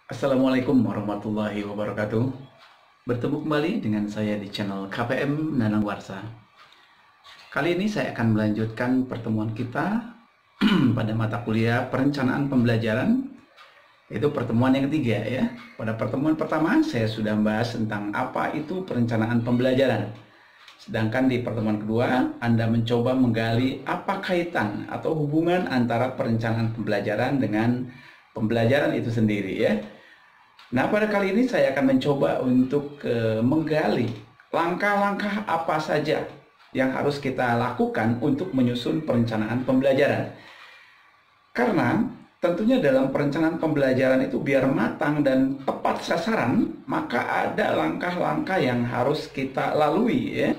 Assalamualaikum warahmatullahi wabarakatuh. Bertemu kembali dengan saya di channel KPM Nanang Warsa. Kali ini saya akan melanjutkan pertemuan kita pada mata kuliah perencanaan pembelajaran. Itu pertemuan yang ketiga ya. Pada pertemuan pertama saya sudah membahas tentang apa itu perencanaan pembelajaran. Sedangkan di pertemuan kedua Anda mencoba menggali apa kaitan atau hubungan antara perencanaan pembelajaran dengan pembelajaran itu sendiri ya. Nah, pada kali ini saya akan mencoba untuk menggali langkah-langkah apa saja yang harus kita lakukan untuk menyusun perencanaan pembelajaran. Karena tentunya dalam perencanaan pembelajaran itu biar matang dan tepat sasaran, maka ada langkah-langkah yang harus kita lalui ya.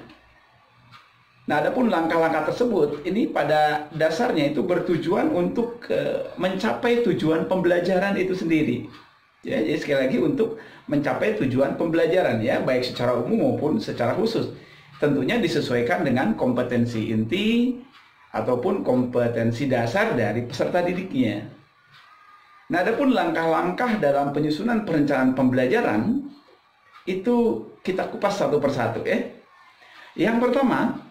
Nah, adapun langkah-langkah tersebut ini pada dasarnya itu bertujuan untuk mencapai tujuan pembelajaran itu sendiri. Ya, jadi sekali lagi untuk mencapai tujuan pembelajaran ya, baik secara umum maupun secara khusus. Tentunya disesuaikan dengan kompetensi inti ataupun kompetensi dasar dari peserta didiknya. Nah, adapun langkah-langkah dalam penyusunan perencanaan pembelajaran itu kita kupas satu persatu ya. Yang pertama,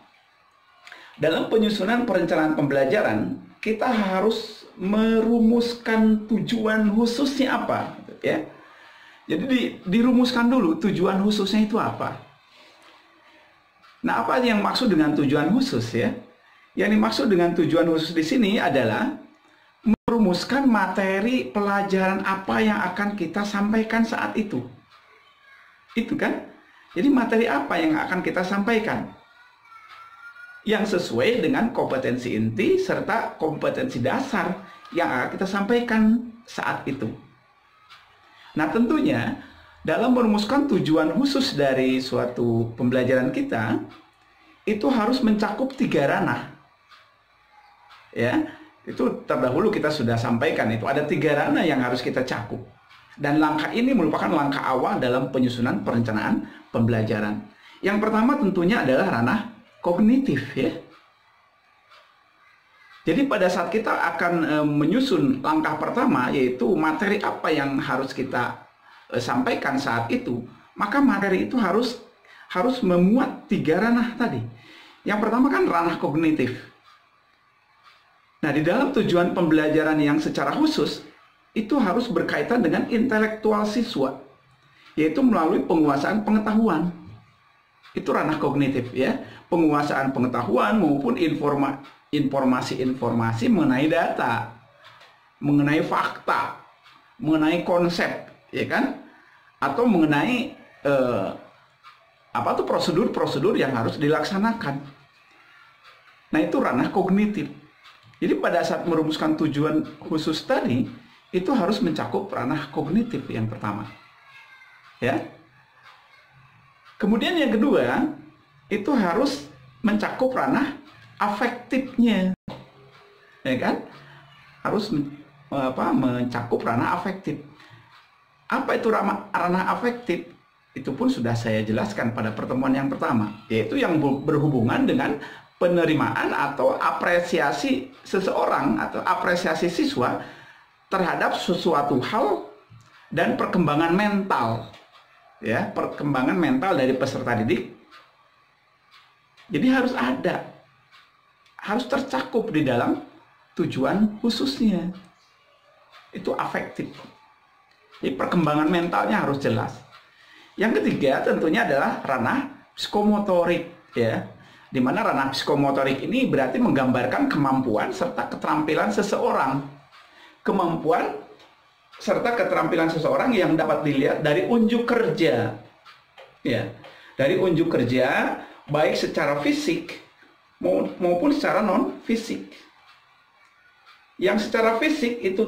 dalam penyusunan perencanaan pembelajaran kita harus merumuskan tujuan khususnya apa ya. Jadi dirumuskan dulu tujuan khususnya itu apa. Nah, apa yang maksud dengan tujuan khusus ya? Yang dimaksud dengan tujuan khusus di sini adalah merumuskan materi pelajaran apa yang akan kita sampaikan saat itu. Itu kan? Jadi materi apa yang akan kita sampaikan? Yang sesuai dengan kompetensi inti serta kompetensi dasar yang akan kita sampaikan saat itu. Nah, tentunya dalam merumuskan tujuan khusus dari suatu pembelajaran kita itu harus mencakup 3 ranah. Ya, itu terdahulu kita sudah sampaikan, itu ada 3 ranah yang harus kita cakup. Dan langkah ini merupakan langkah awal dalam penyusunan perencanaan pembelajaran. Yang pertama tentunya adalah ranah kognitif ya. Jadi pada saat kita akan menyusun langkah pertama, yaitu materi apa yang harus kita sampaikan saat itu, maka materi itu harus memuat 3 ranah tadi. Yang pertama kan ranah kognitif. Nah, di dalam tujuan pembelajaran yang secara khusus itu harus berkaitan dengan intelektual siswa, yaitu melalui penguasaan pengetahuan. Itu ranah kognitif ya, penguasaan pengetahuan maupun informasi-informasi mengenai data, mengenai fakta, mengenai konsep, ya kan? Atau mengenai prosedur-prosedur yang harus dilaksanakan. Nah, itu ranah kognitif. Jadi pada saat merumuskan tujuan khusus tadi, itu harus mencakup ranah kognitif yang pertama. Ya. Kemudian yang kedua, itu harus mencakup ranah afektifnya. Ya kan? Harus mencakup ranah afektif. Apa itu ranah afektif? Itu pun sudah saya jelaskan pada pertemuan yang pertama, yaitu yang berhubungan dengan penerimaan atau apresiasi seseorang atau apresiasi siswa terhadap sesuatu hal dan perkembangan mental. Ya, perkembangan mental dari peserta didik. Jadi harus tercakup di dalam tujuan khususnya. Itu afektif. Jadi perkembangan mentalnya harus jelas. Yang ketiga tentunya adalah ranah psikomotorik ya. Di mana ranah psikomotorik ini berarti menggambarkan kemampuan serta keterampilan seseorang. Kemampuan serta keterampilan seseorang yang dapat dilihat dari unjuk kerja. Ya, dari unjuk kerja baik secara fisik maupun secara non fisik. Yang secara fisik itu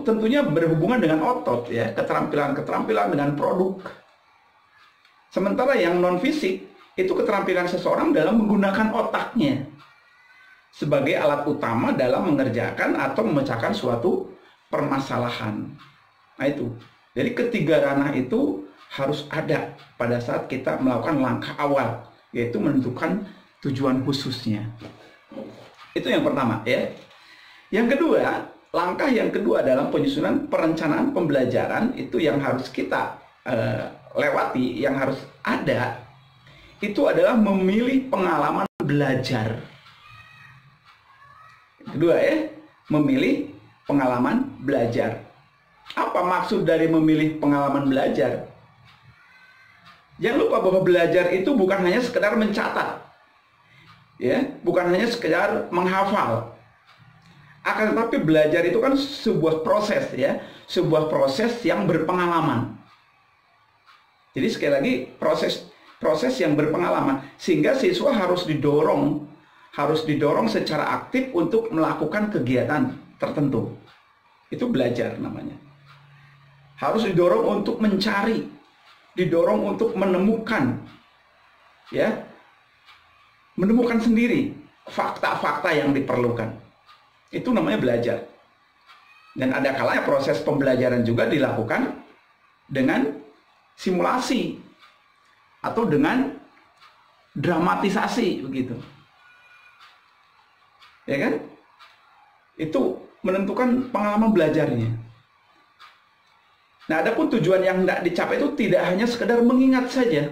tentunya berhubungan dengan otot ya, keterampilan dengan produk. Sementara yang non fisik itu keterampilan seseorang dalam menggunakan otaknya sebagai alat utama dalam mengerjakan atau memecahkan suatu permasalahan. Nah itu. Jadi ketiga ranah itu harus ada pada saat kita melakukan langkah awal, yaitu menentukan tujuan khususnya. Itu yang pertama ya. Yang kedua, langkah yang kedua dalam penyusunan perencanaan pembelajaran itu yang harus kita lewati, yang harus ada, itu adalah memilih pengalaman belajar. Kedua memilih pengalaman belajar. Apa maksud dari memilih pengalaman belajar? Jangan lupa bahwa belajar itu bukan hanya sekedar mencatat, ya, bukan hanya sekedar menghafal. Akan tetapi belajar itu kan sebuah proses, ya, sebuah proses yang berpengalaman. Jadi sekali lagi proses yang berpengalaman, sehingga siswa harus didorong secara aktif untuk melakukan kegiatan tertentu. Itu belajar namanya. Harus didorong untuk mencari, didorong untuk menemukan, ya, menemukan sendiri fakta-fakta yang diperlukan. Itu namanya belajar. Dan ada kalanya proses pembelajaran juga dilakukan dengan simulasi atau dengan dramatisasi, begitu. Ya kan? Itu menentukan pengalaman belajarnya. Nah, adapun tujuan yang hendak dicapai itu tidak hanya sekedar mengingat saja.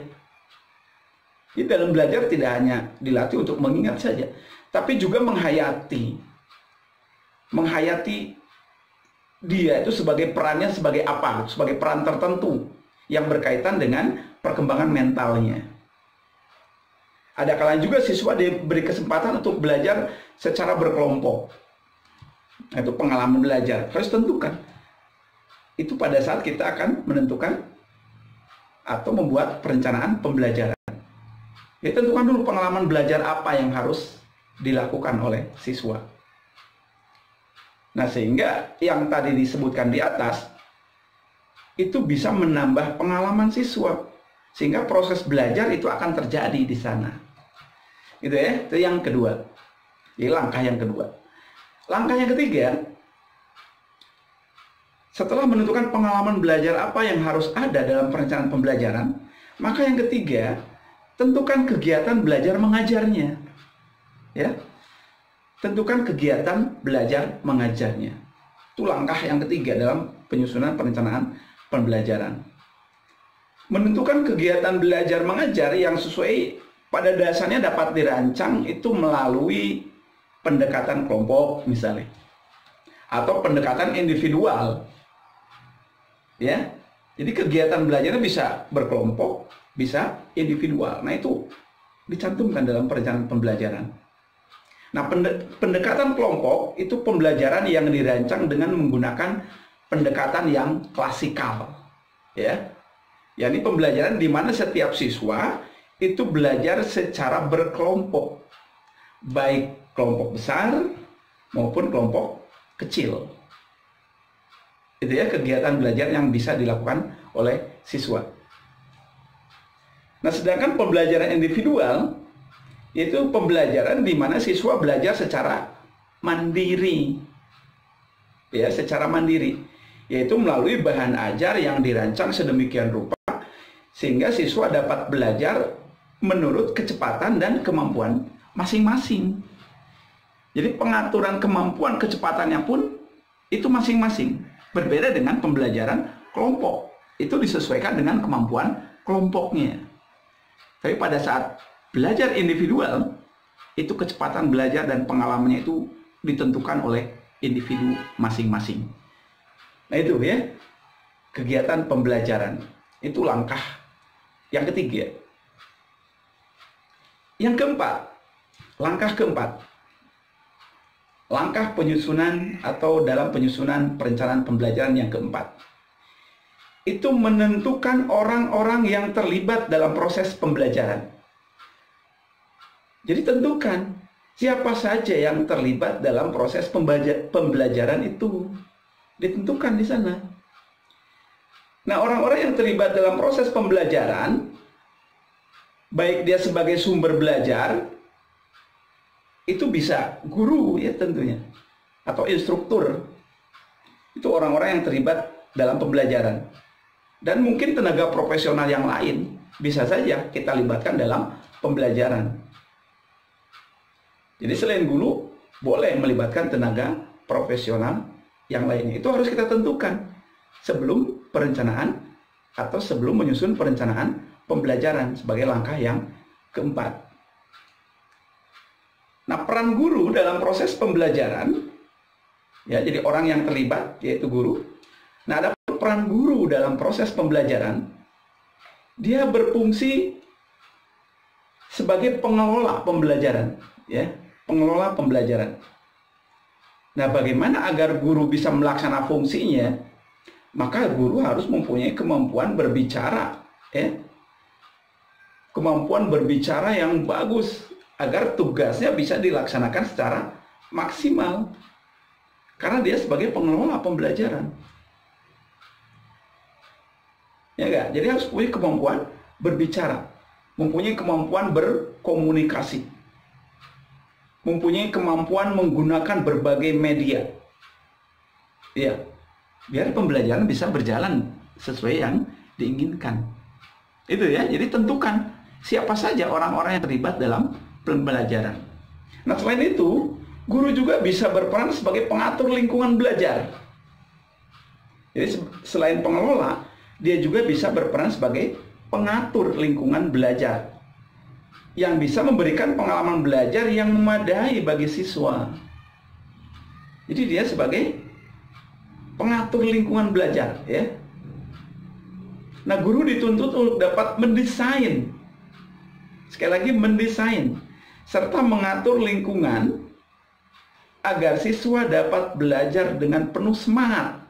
Di dalam belajar tidak hanya dilatih untuk mengingat saja, tapi juga menghayati. Menghayati dia itu sebagai perannya sebagai apa? Sebagai peran tertentu yang berkaitan dengan perkembangan mentalnya. Ada kalanya juga siswa diberi kesempatan untuk belajar secara berkelompok. Itu pengalaman belajar. Harus tentukan. Itu pada saat kita akan menentukan atau membuat perencanaan pembelajaran. Ya, tentukan dulu pengalaman belajar apa yang harus dilakukan oleh siswa. Nah, sehingga yang tadi disebutkan di atas itu bisa menambah pengalaman siswa, sehingga proses belajar itu akan terjadi di sana. Gitu ya, itu yang kedua. Jadi langkah yang kedua. Langkah yang ketiga, setelah menentukan pengalaman belajar apa yang harus ada dalam perencanaan pembelajaran, maka yang ketiga, tentukan kegiatan belajar mengajarnya. Ya. Tentukan kegiatan belajar mengajarnya. Itu langkah yang ketiga dalam penyusunan perencanaan pembelajaran. Menentukan kegiatan belajar mengajar yang sesuai pada dasarnya dapat dirancang itu melalui pendekatan kelompok misalnya, atau pendekatan individual. Ya, jadi kegiatan belajarnya bisa berkelompok, bisa individual. Nah, itu dicantumkan dalam perencanaan pembelajaran. Nah, pendekatan kelompok itu pembelajaran yang dirancang dengan menggunakan pendekatan yang klasikal, ya. Yakni pembelajaran di mana setiap siswa itu belajar secara berkelompok, baik kelompok besar maupun kelompok kecil. Itu ya kegiatan belajar yang bisa dilakukan oleh siswa. Nah, sedangkan pembelajaran individual itu pembelajaran di mana siswa belajar secara mandiri. Ya, secara mandiri, yaitu melalui bahan ajar yang dirancang sedemikian rupa sehingga siswa dapat belajar menurut kecepatan dan kemampuan masing-masing. Jadi pengaturan kemampuan kecepatannya pun itu masing-masing. Berbeda dengan pembelajaran kelompok. Itu disesuaikan dengan kemampuan kelompoknya. Tapi pada saat belajar individual, itu kecepatan belajar dan pengalamannya itu ditentukan oleh individu masing-masing. Nah, itu ya, kegiatan pembelajaran. Itu langkah yang ketiga. Yang keempat, langkah keempat. Langkah penyusunan atau dalam penyusunan perencanaan pembelajaran yang keempat. Itu menentukan orang-orang yang terlibat dalam proses pembelajaran. Jadi tentukan siapa saja yang terlibat dalam proses pembelajaran itu. Ditentukan di sana. Nah, orang-orang yang terlibat dalam proses pembelajaran, baik dia sebagai sumber belajar, itu bisa guru ya tentunya, atau instruktur. Itu orang-orang yang terlibat dalam pembelajaran. Dan mungkin tenaga profesional yang lain bisa saja kita libatkan dalam pembelajaran. Jadi selain guru, boleh melibatkan tenaga profesional yang lainnya. Itu harus kita tentukan sebelum perencanaan atau sebelum menyusun perencanaan pembelajaran sebagai langkah yang keempat. Nah, peran guru dalam proses pembelajaran, ya, jadi orang yang terlibat yaitu guru. Nah, ada peran guru dalam proses pembelajaran. Dia berfungsi sebagai pengelola pembelajaran, ya, pengelola pembelajaran. Nah, bagaimana agar guru bisa melaksanakan fungsinya? Maka guru harus mempunyai kemampuan berbicara, ya, kemampuan berbicara yang bagus agar tugasnya bisa dilaksanakan secara maksimal. Karena dia sebagai pengelola pembelajaran. Ya enggak? Jadi harus punya kemampuan berbicara, mempunyai kemampuan berkomunikasi, mempunyai kemampuan menggunakan berbagai media. Ya, biar pembelajaran bisa berjalan sesuai yang diinginkan. Itu ya, jadi tentukan siapa saja orang-orang yang terlibat dalam pembelajaran. Nah, selain itu, guru juga bisa berperan sebagai pengatur lingkungan belajar. Jadi selain pengelola, dia juga bisa berperan sebagai pengatur lingkungan belajar yang bisa memberikan pengalaman belajar yang memadai bagi siswa. Jadi dia sebagai pengatur lingkungan belajar, ya. Nah, guru dituntut untuk dapat mendesain, sekali lagi mendesain, serta mengatur lingkungan agar siswa dapat belajar dengan penuh semangat.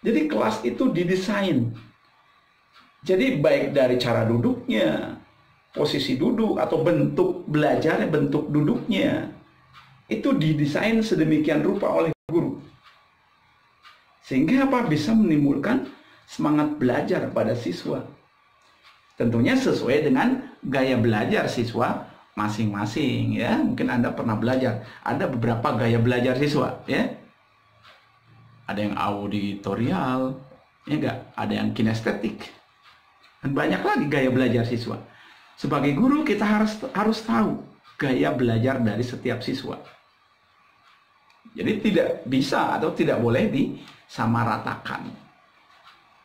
Jadi kelas itu didesain. Jadi baik dari cara duduknya, posisi duduk atau bentuk belajarnya, bentuk duduknya, itu didesain sedemikian rupa oleh guru. Sehingga apa? Bisa menimbulkan semangat belajar pada siswa. Tentunya sesuai dengan gaya belajar siswa masing-masing, ya. Mungkin Anda pernah belajar, ada beberapa gaya belajar siswa, ya. Ada yang auditorial, ya enggak? Ada yang kinestetik. Dan banyak lagi gaya belajar siswa. Sebagai guru kita harus tahu gaya belajar dari setiap siswa. Jadi tidak bisa atau tidak boleh disamaratakan.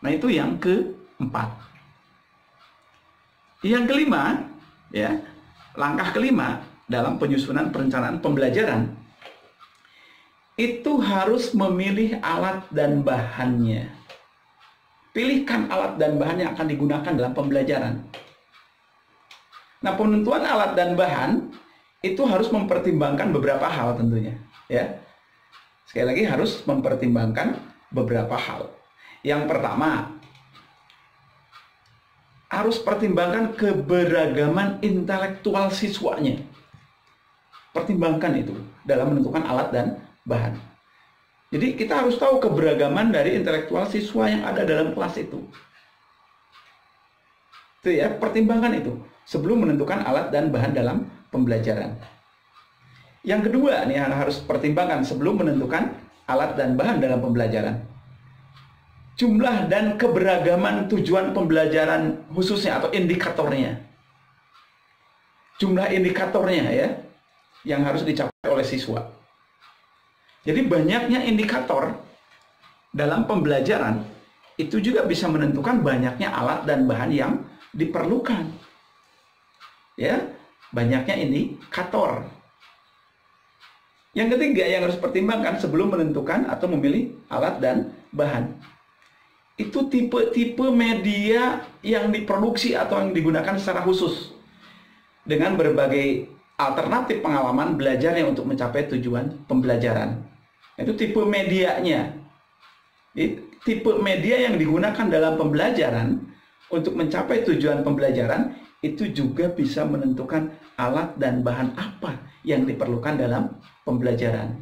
Nah, itu yang keempat. Yang kelima, ya, langkah kelima dalam penyusunan perencanaan pembelajaran itu harus memilih alat dan bahannya. Pilihkan alat dan bahan yang akan digunakan dalam pembelajaran. Nah, penentuan alat dan bahan itu harus mempertimbangkan beberapa hal tentunya, ya. Sekali lagi harus mempertimbangkan beberapa hal. Yang pertama, harus pertimbangkan keberagaman intelektual siswanya. Pertimbangkan itu dalam menentukan alat dan bahan. Jadi kita harus tahu keberagaman dari intelektual siswa yang ada dalam kelas itu. Itu ya, pertimbangkan itu sebelum menentukan alat dan bahan dalam pembelajaran. Yang kedua nih yang harus pertimbangkan sebelum menentukan alat dan bahan dalam pembelajaran. Jumlah dan keberagaman tujuan pembelajaran khususnya atau indikatornya. Jumlah indikatornya, ya, yang harus dicapai oleh siswa. Jadi banyaknya indikator dalam pembelajaran itu juga bisa menentukan banyaknya alat dan bahan yang diperlukan. Ya, banyaknya indikator. Yang ketiga yang harus pertimbangkan sebelum menentukan atau memilih alat dan bahan. Itu tipe-tipe media yang diproduksi atau yang digunakan secara khusus dengan berbagai alternatif pengalaman belajarnya untuk mencapai tujuan pembelajaran. Itu tipe medianya. Tipe media yang digunakan dalam pembelajaran untuk mencapai tujuan pembelajaran itu juga bisa menentukan alat dan bahan apa yang diperlukan dalam pembelajaran.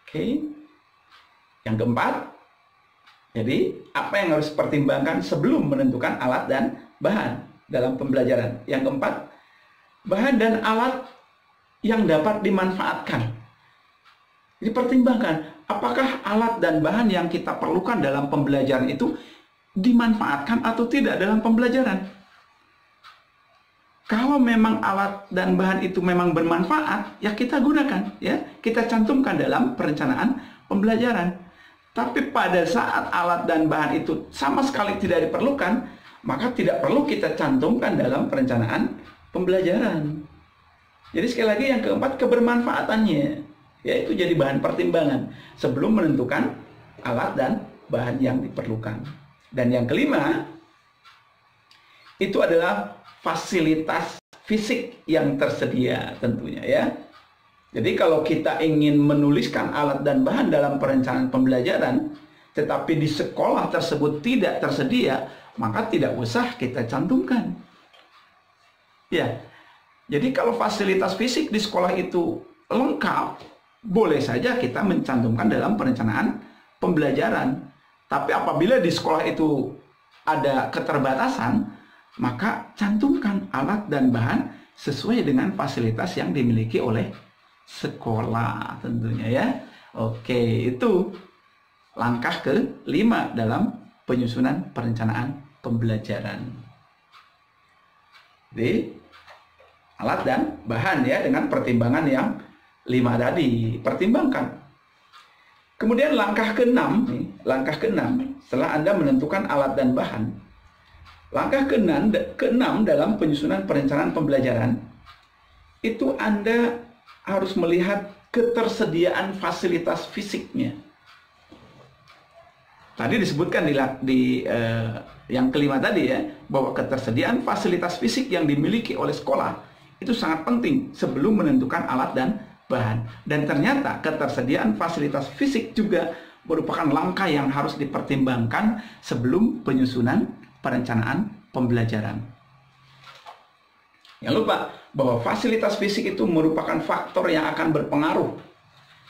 Oke. Yang keempat, jadi apa yang harus dipertimbangkan sebelum menentukan alat dan bahan dalam pembelajaran. Yang keempat, bahan dan alat yang dapat dimanfaatkan. Jadi pertimbangkan apakah alat dan bahan yang kita perlukan dalam pembelajaran itu dimanfaatkan atau tidak dalam pembelajaran. Kalau memang alat dan bahan itu memang bermanfaat, ya kita gunakan, ya kita cantumkan dalam perencanaan pembelajaran. Tapi pada saat alat dan bahan itu sama sekali tidak diperlukan, maka tidak perlu kita cantumkan dalam perencanaan pembelajaran. Jadi sekali lagi yang keempat, kebermanfaatannya, yaitu jadi bahan pertimbangan sebelum menentukan alat dan bahan yang diperlukan. Dan yang kelima, itu adalah fasilitas fisik yang tersedia tentunya, ya. Jadi kalau kita ingin menuliskan alat dan bahan dalam perencanaan pembelajaran, tetapi di sekolah tersebut tidak tersedia, maka tidak usah kita cantumkan. Ya, jadi kalau fasilitas fisik di sekolah itu lengkap, boleh saja kita mencantumkan dalam perencanaan pembelajaran. Tapi apabila di sekolah itu ada keterbatasan, maka cantumkan alat dan bahan sesuai dengan fasilitas yang dimiliki oleh sekolah tentunya, ya. Oke, itu langkah ke-5 dalam penyusunan perencanaan pembelajaran. Jadi alat dan bahan, ya, dengan pertimbangan yang 5 tadi, pertimbangkan. Kemudian langkah ke-6, setelah Anda menentukan alat dan bahan, langkah ke-6 dalam penyusunan perencanaan pembelajaran, itu Anda harus melihat ketersediaan fasilitas fisiknya. Tadi disebutkan di yang kelima tadi, ya, bahwa ketersediaan fasilitas fisik yang dimiliki oleh sekolah itu sangat penting sebelum menentukan alat dan bahan. Dan ternyata ketersediaan fasilitas fisik juga merupakan langkah yang harus dipertimbangkan sebelum penyusunan perencanaan pembelajaran. Jangan lupa bahwa fasilitas fisik itu merupakan faktor yang akan berpengaruh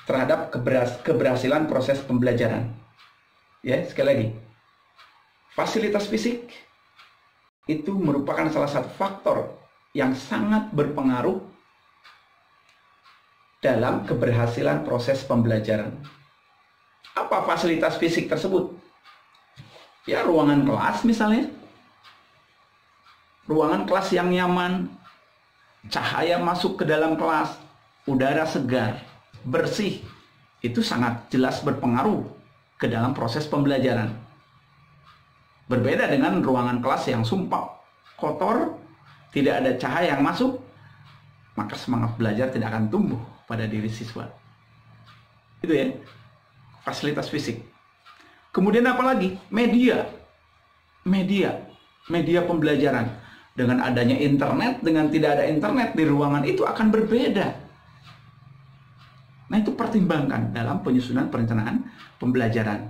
terhadap keberhasilan proses pembelajaran. Ya, sekali lagi, fasilitas fisik itu merupakan salah satu faktor yang sangat berpengaruh dalam keberhasilan proses pembelajaran. Apa fasilitas fisik tersebut? Ya, ruangan kelas misalnya. Ruangan kelas yang nyaman, cahaya masuk ke dalam kelas, udara segar, bersih, itu sangat jelas berpengaruh ke dalam proses pembelajaran. Berbeda dengan ruangan kelas yang sumpah, kotor, tidak ada cahaya yang masuk, maka semangat belajar tidak akan tumbuh pada diri siswa. Itu, ya, fasilitas fisik. Kemudian apa lagi? Media pembelajaran. Dengan adanya internet, dengan tidak ada internet di ruangan itu akan berbeda. Nah, itu pertimbangkan dalam penyusunan perencanaan pembelajaran.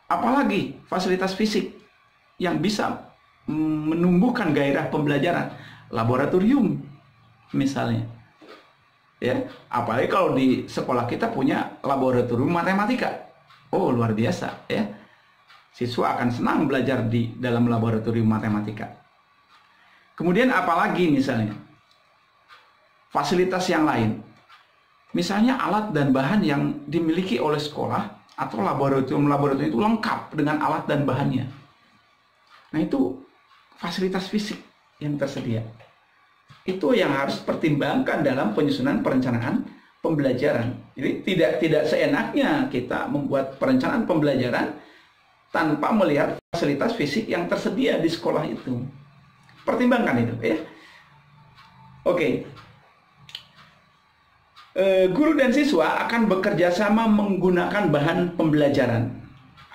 Apalagi fasilitas fisik yang bisa menumbuhkan gairah pembelajaran, laboratorium misalnya. Ya, apalagi kalau di sekolah kita punya laboratorium matematika. Oh, luar biasa, ya. Siswa akan senang belajar di dalam laboratorium matematika. Kemudian apalagi misalnya fasilitas yang lain. Misalnya alat dan bahan yang dimiliki oleh sekolah atau laboratorium itu lengkap dengan alat dan bahannya. Nah, itu fasilitas fisik yang tersedia. Itu yang harus pertimbangkan dalam penyusunan perencanaan pembelajaran. Jadi tidak seenaknya kita membuat perencanaan pembelajaran tanpa melihat fasilitas fisik yang tersedia di sekolah itu. Pertimbangkan itu, ya. Oke. Guru dan siswa akan bekerja sama menggunakan bahan pembelajaran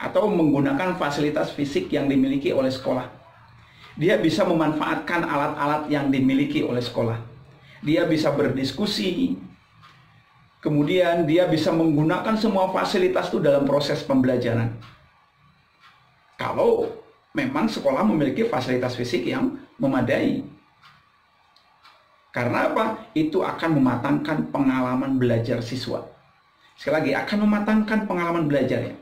atau menggunakan fasilitas fisik yang dimiliki oleh sekolah. Dia bisa memanfaatkan alat-alat yang dimiliki oleh sekolah. Dia bisa berdiskusi. Kemudian dia bisa menggunakan semua fasilitas itu dalam proses pembelajaran. Kalau memang sekolah memiliki fasilitas fisik yang memadai. Karena apa? Itu akan mematangkan pengalaman belajar siswa. Sekali lagi, akan mematangkan pengalaman belajarnya.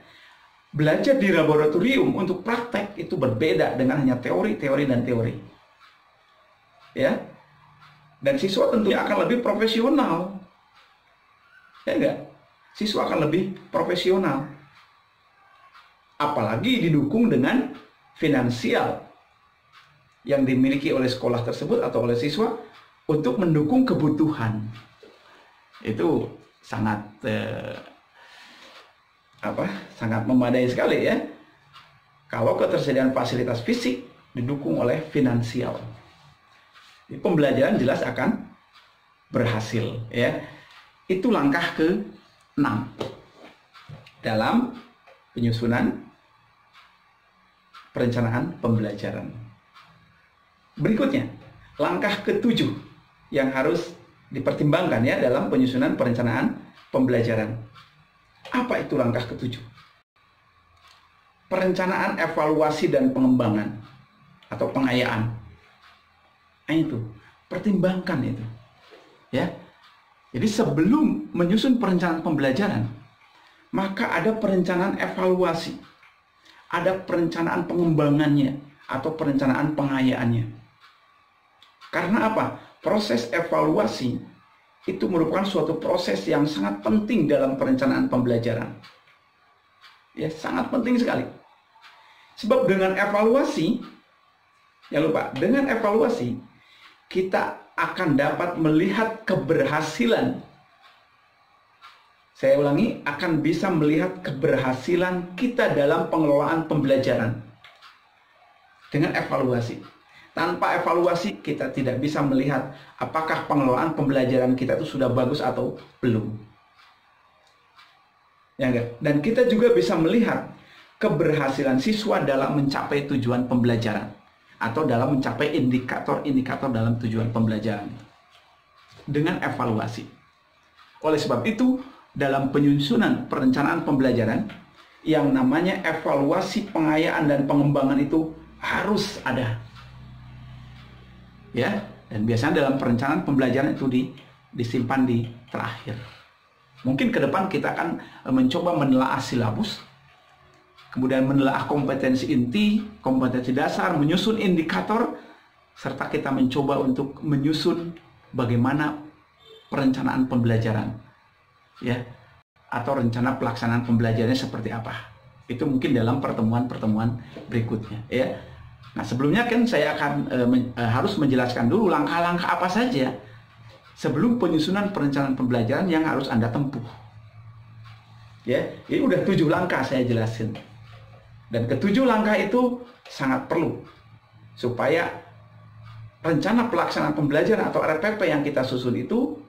Belajar di laboratorium untuk praktek itu berbeda dengan hanya teori dan teori. Ya. Dan siswa tentunya akan lebih profesional. Ya enggak? Siswa akan lebih profesional. Apalagi didukung dengan finansial. yang dimiliki oleh sekolah tersebut atau oleh siswa untuk mendukung kebutuhan. Itu sangat sangat memadai sekali ya. Kalau ketersediaan fasilitas fisik didukung oleh finansial, pembelajaran jelas akan berhasil ya. Itu langkah ke-6 dalam penyusunan perencanaan pembelajaran. Berikutnya, langkah ke-7 yang harus dipertimbangkan ya dalam penyusunan perencanaan pembelajaran. Apa itu langkah ke-7? Perencanaan, evaluasi, dan pengembangan atau pengayaan. Nah, itu, pertimbangkan itu. Ya. Jadi sebelum menyusun perencanaan pembelajaran, maka ada perencanaan evaluasi, ada perencanaan pengembangannya atau perencanaan pengayaannya. Karena apa? Proses evaluasi itu merupakan suatu proses yang sangat penting dalam perencanaan pembelajaran. Ya, sangat penting sekali. Sebab dengan evaluasi, dengan evaluasi kita akan dapat melihat keberhasilan. Saya ulangi, akan bisa melihat keberhasilan kita dalam pengelolaan pembelajaran dengan evaluasi. Tanpa evaluasi kita tidak bisa melihat apakah pengelolaan pembelajaran kita itu sudah bagus atau belum. Ya enggak? Dan kita juga bisa melihat keberhasilan siswa dalam mencapai tujuan pembelajaran atau dalam mencapai indikator-indikator dalam tujuan pembelajaran dengan evaluasi. Oleh sebab itu, dalam penyusunan perencanaan pembelajaran yang namanya evaluasi, pengayaan, dan pengembangan itu harus ada. Ya, dan biasanya dalam perencanaan pembelajaran itu disimpan di terakhir. Mungkin ke depan kita akan mencoba menelaah silabus, kemudian menelaah kompetensi inti, kompetensi dasar, menyusun indikator, serta kita mencoba untuk menyusun bagaimana perencanaan pembelajaran, ya, atau rencana pelaksanaan pembelajarannya seperti apa. Itu mungkin dalam pertemuan-pertemuan berikutnya, ya. Nah, sebelumnya kan saya akan harus menjelaskan dulu langkah-langkah apa saja sebelum penyusunan perencanaan pembelajaran yang harus Anda tempuh. Ya, ini udah 7 langkah saya jelasin. Dan ke-7 langkah itu sangat perlu supaya rencana pelaksanaan pembelajaran atau RPP yang kita susun itu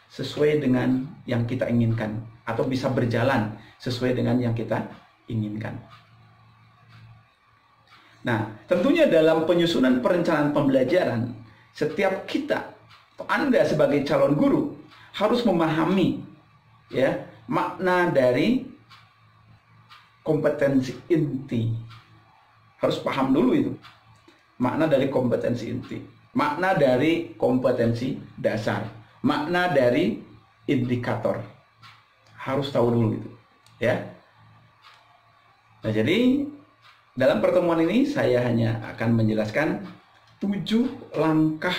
sesuai dengan yang kita inginkan atau bisa berjalan sesuai dengan yang kita inginkan. Nah, tentunya dalam penyusunan perencanaan pembelajaran, setiap kita atau Anda sebagai calon guru harus memahami ya makna dari kompetensi inti. Harus paham dulu itu. Makna dari kompetensi inti, makna dari kompetensi dasar, makna dari indikator. Harus tahu dulu itu, ya. Nah, jadi dalam pertemuan ini saya hanya akan menjelaskan 7 langkah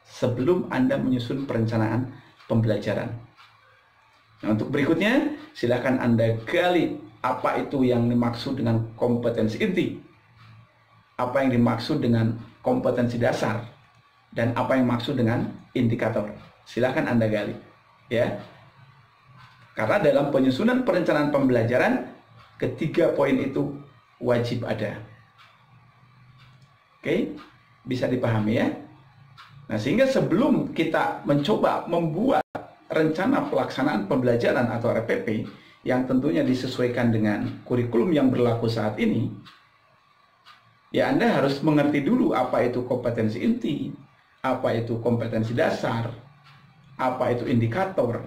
sebelum Anda menyusun perencanaan pembelajaran. Nah, untuk berikutnya silakan Anda gali apa itu yang dimaksud dengan kompetensi inti, apa yang dimaksud dengan kompetensi dasar, dan apa yang dimaksud dengan indikator. Silakan Anda gali, ya. Karena dalam penyusunan perencanaan pembelajaran, ketiga poin itu wajib ada. Oke, bisa dipahami ya. Nah, sehingga sebelum kita mencoba membuat rencana pelaksanaan pembelajaran atau RPP yang tentunya disesuaikan dengan kurikulum yang berlaku saat ini, ya Anda harus mengerti dulu apa itu kompetensi inti, apa itu kompetensi dasar, apa itu indikator,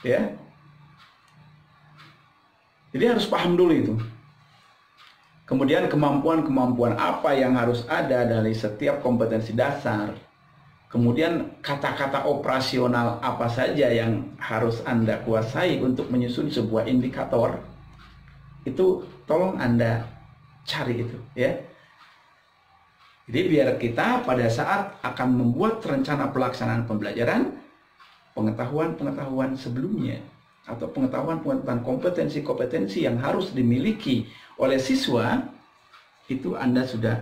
ya. Jadi harus paham dulu itu. Kemudian kemampuan-kemampuan apa yang harus ada dari setiap kompetensi dasar. Kemudian kata-kata operasional apa saja yang harus Anda kuasai untuk menyusun sebuah indikator. Itu tolong Anda cari itu, ya. Jadi biar kita pada saat akan membuat rencana pelaksanaan pembelajaran, pengetahuan-pengetahuan sebelumnya atau pengetahuan-pengetahuan kompetensi-kompetensi yang harus dimiliki oleh siswa itu Anda sudah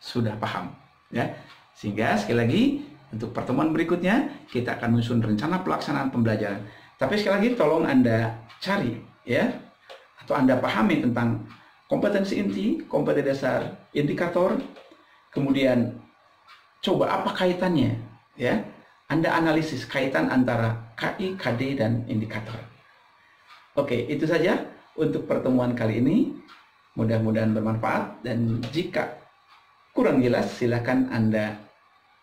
sudah paham ya. Sehingga sekali lagi untuk pertemuan berikutnya kita akan menyusun rencana pelaksanaan pembelajaran. Tapi sekali lagi tolong Anda cari ya, atau Anda pahami tentang kompetensi inti, kompetensi dasar, indikator, kemudian coba apa kaitannya ya. Anda analisis kaitan antara KI, KD, dan indikator. Oke, itu saja untuk pertemuan kali ini. Mudah-mudahan bermanfaat, dan jika kurang jelas silakan Anda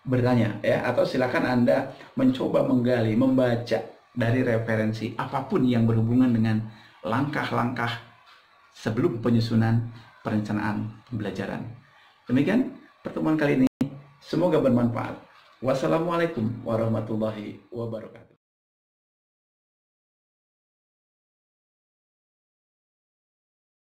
bertanya ya, atau silakan Anda mencoba menggali, membaca dari referensi apapun yang berhubungan dengan langkah-langkah sebelum penyusunan perencanaan pembelajaran. Demikian pertemuan kali ini, semoga bermanfaat. Wassalamualaikum warahmatullahi wabarakatuh.